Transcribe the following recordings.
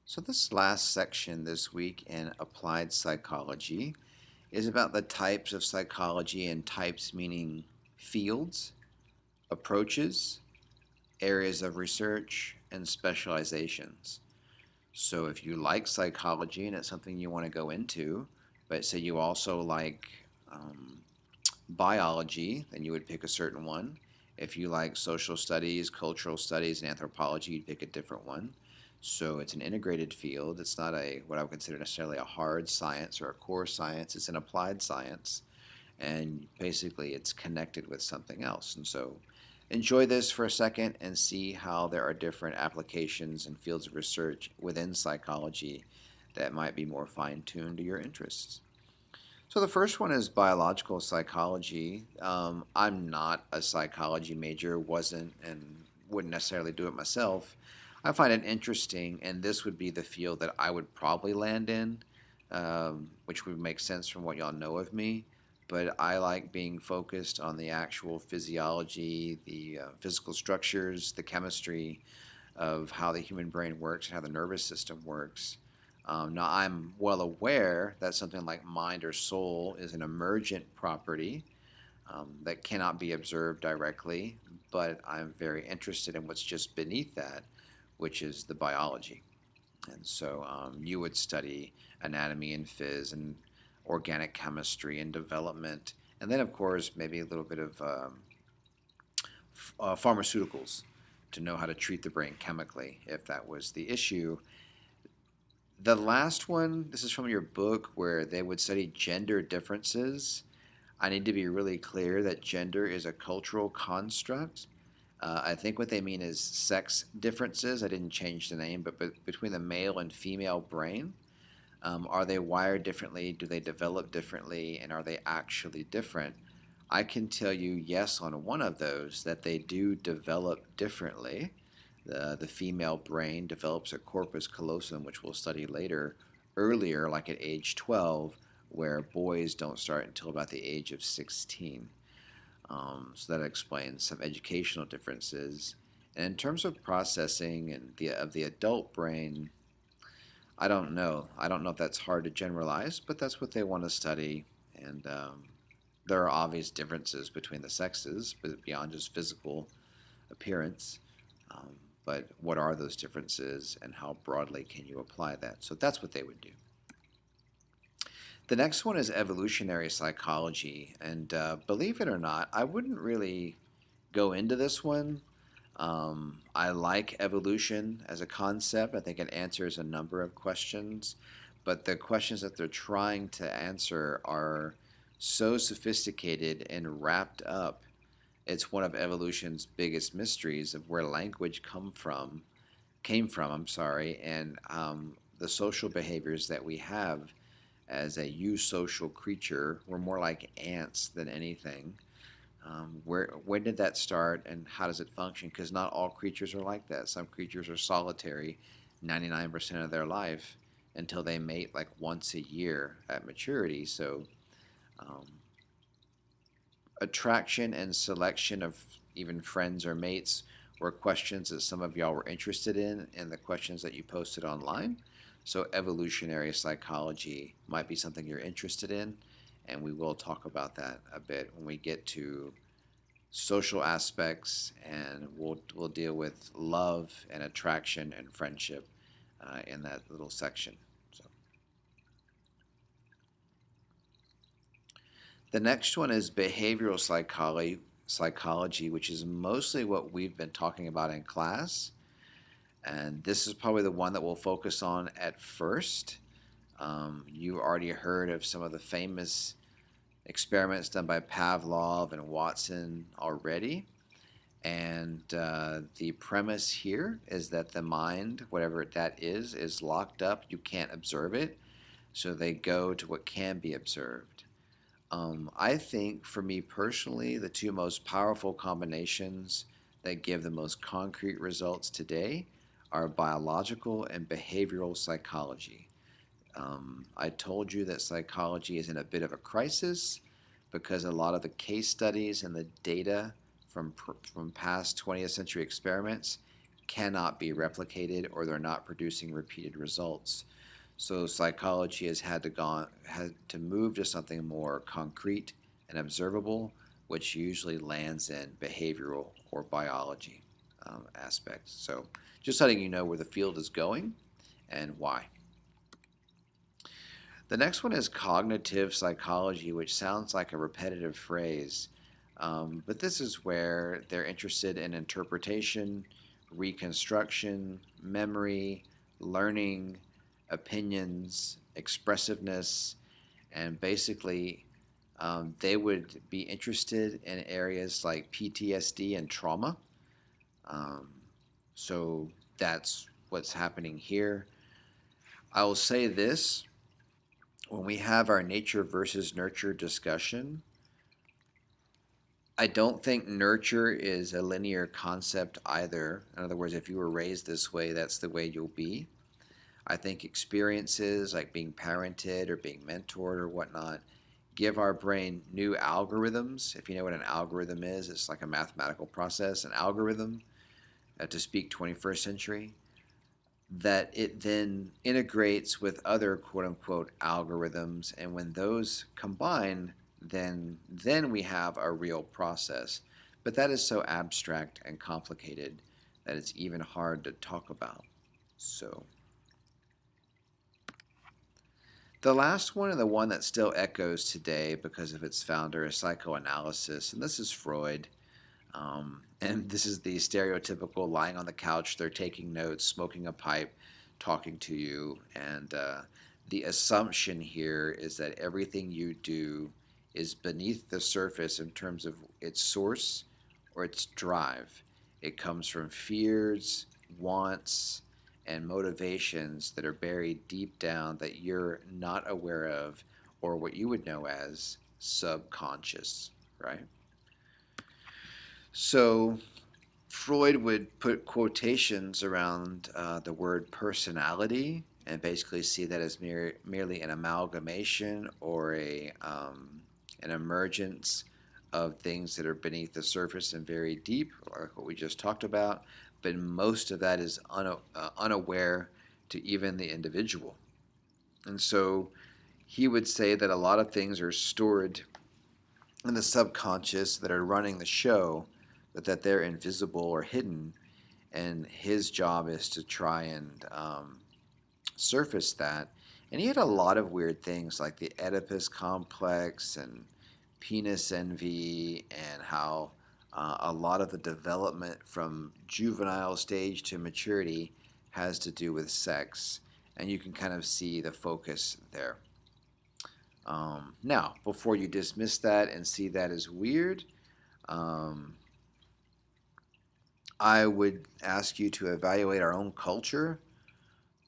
So, this last section this week in applied psychology is about the types of psychology, and types meaning fields, approaches, areas of research, and specializations. So, if you like psychology and it's something you want to go into, but say you also like um, biology, then you would pick a certain one. If you like social studies, cultural studies, and anthropology, you'd pick a different one. So it's an integrated field. It's not a what I would consider necessarily a hard science or a core science. It's an applied science, and basically it's connected with something else. And so enjoy this for a second and see how there are different applications and fields of research within psychology that might be more fine-tuned to your interests. So the first one is biological psychology. I'm not a psychology major, wasn't, and wouldn't necessarily do it myself. I find it interesting, and this would be the field that I would probably land in, which would make sense from what y'all know of me. But I like being focused on the actual physiology, the physical structures, the chemistry of how the human brain works and how the nervous system works. Now, I'm well aware that something like mind or soul is an emergent property that cannot be observed directly, but I'm very interested in what's just beneath that, which is the biology. And so you would study anatomy and phys and organic chemistry and development, and then, of course, maybe a little bit of pharmaceuticals to know how to treat the brain chemically if that was the issue. The last one, this is from your book, where they would study gender differences. I need to be really clear that gender is a cultural construct. I think what they mean is sex differences. I didn't change the name, but between the male and female brain, are they wired differently? Do they develop differently? And are they actually different? I can tell you yes on one of those, that they do develop differently. The female brain develops a corpus callosum, which we'll study later, earlier, like at age 12, where boys don't start until about the age of 16. So that explains some educational differences. And in terms of processing and the adult brain, I don't know. I don't know if that's hard to generalize, but that's what they want to study. And there are obvious differences between the sexes, but beyond just physical appearance. Um, but what are those differences, and how broadly can you apply that? So that's what they would do. The next one is evolutionary psychology. And believe it or not, I wouldn't really go into this one. I like evolution as a concept. I think it answers a number of questions, but the questions that they're trying to answer are so sophisticated and wrapped up. It's one of evolution's biggest mysteries of where language came from. I'm sorry, and the social behaviors that we have as a eusocial creature. We're more like ants than anything. When did that start, and how does it function? Because not all creatures are like that. Some creatures are solitary 99% of their life until they mate like once a year at maturity. So um, attraction and selection of even friends or mates were questions that some of y'all were interested in the questions that you posted online. So evolutionary psychology might be something you're interested in, and we will talk about that a bit when we get to social aspects, and we'll deal with love and attraction and friendship in that little section. So the next one is behavioral psychology, which is mostly what we've been talking about in class, and this is probably the one that we'll focus on at first. You already heard of some of the famous experiments done by Pavlov and Watson already. And the premise here is that the mind, whatever that is locked up. You can't observe it. So they go to what can be observed. I think, for me personally, the two most powerful combinations that give the most concrete results today are biological and behavioral psychology. I told you that psychology is in a bit of a crisis because a lot of the case studies and the data from past 20th century experiments cannot be replicated or they're not producing repeated results. So psychology had to move to something more concrete and observable, which usually lands in behavioral or biology aspects. So just letting you know where the field is going and why. The next one is cognitive psychology, which sounds like a repetitive phrase, but this is where they're interested in interpretation, reconstruction, memory, learning, opinions, expressiveness, and basically they would be interested in areas like PTSD and trauma. Um, so that's what's happening here. I will say this: when we have our nature versus nurture discussion, I don't think nurture is a linear concept either. In other words, if you were raised this way, that's the way you'll be. I think experiences like being parented or being mentored or whatnot give our brain new algorithms. If you know what an algorithm is, it's like a mathematical process, an algorithm, to speak 21st century, that it then integrates with other quote unquote algorithms. And when those combine, then we have a real process. But that is so abstract and complicated that it's even hard to talk about. So the last one, and the one that still echoes today because of its founder, is psychoanalysis, and this is Freud. And this is the stereotypical lying on the couch, they're taking notes, smoking a pipe, talking to you. And the assumption here is that everything you do is beneath the surface in terms of its source or its drive. It comes from fears, wants, and motivations that are buried deep down that you're not aware of, or what you would know as subconscious, right? So Freud would put quotations around the word personality and basically see that as merely an amalgamation or an emergence of things that are beneath the surface and very deep, like what we just talked about. But most of that is unaware to even the individual. And so he would say that a lot of things are stored in the subconscious that are running the show, but that they're invisible or hidden. And his job is to try and surface that. And he had a lot of weird things like the Oedipus complex and penis envy, and how a lot of the development from juvenile stage to maturity has to do with sex. And you can kind of see the focus there. Now, before you dismiss that and see that as weird, um, I would ask you to evaluate our own culture,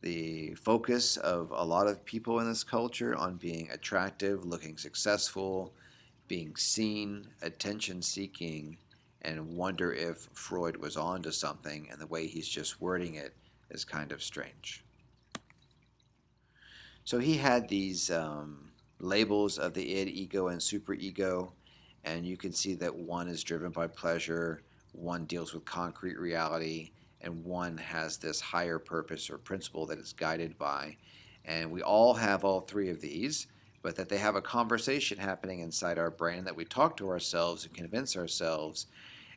the focus of a lot of people in this culture on being attractive, looking successful, being seen, attention seeking, and wonder if Freud was onto something, and the way he's just wording it is kind of strange. So he had these labels of the id, ego, and superego, and you can see that one is driven by pleasure, one deals with concrete reality, and one has this higher purpose or principle that it's guided by. And we all have all three of these, but that they have a conversation happening inside our brain, that we talk to ourselves and convince ourselves,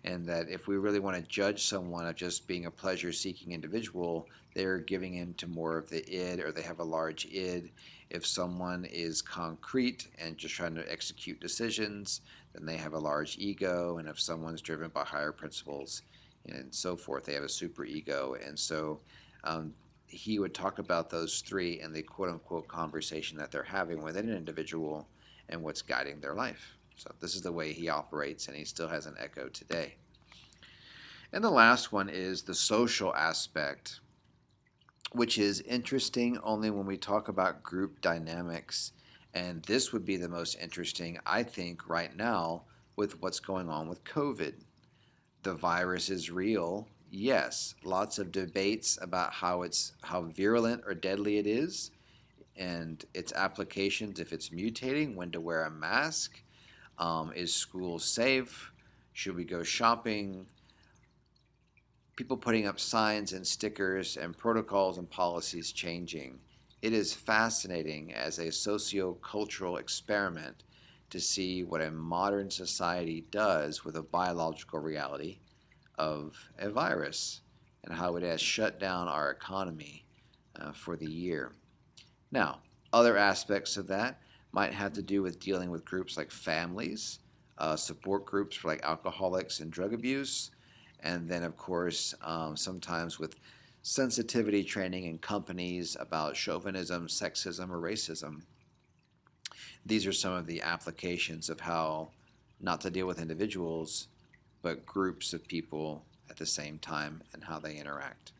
and that if we really want to judge someone of just being a pleasure seeking individual, they're giving into more of the id, or they have a large id. If someone is concrete and just trying to execute decisions, then they have a large ego. And if someone's driven by higher principles and so forth, they have a super ego. And so he would talk about those three in the quote unquote conversation that they're having within an individual and what's guiding their life. So this is the way he operates, and he still has an echo today. And the last one is the social aspect, which is interesting only when we talk about group dynamics. And this would be the most interesting, I think, right now with what's going on with COVID. The virus is real. Yes, lots of debates about how virulent or deadly it is, and its applications if it's mutating, when to wear a mask. Is school safe? Should we go shopping? people putting up signs and stickers and protocols and policies changing. It is fascinating as a socio-cultural experiment to see what a modern society does with a biological reality of a virus and how it has shut down our economy for the year. Now, other aspects of that might have to do with dealing with groups like families, support groups for like alcoholics and drug abuse, and then, of course, sometimes with sensitivity training in companies about chauvinism, sexism, or racism. These are some of the applications of how not to deal with individuals, but groups of people at the same time and how they interact.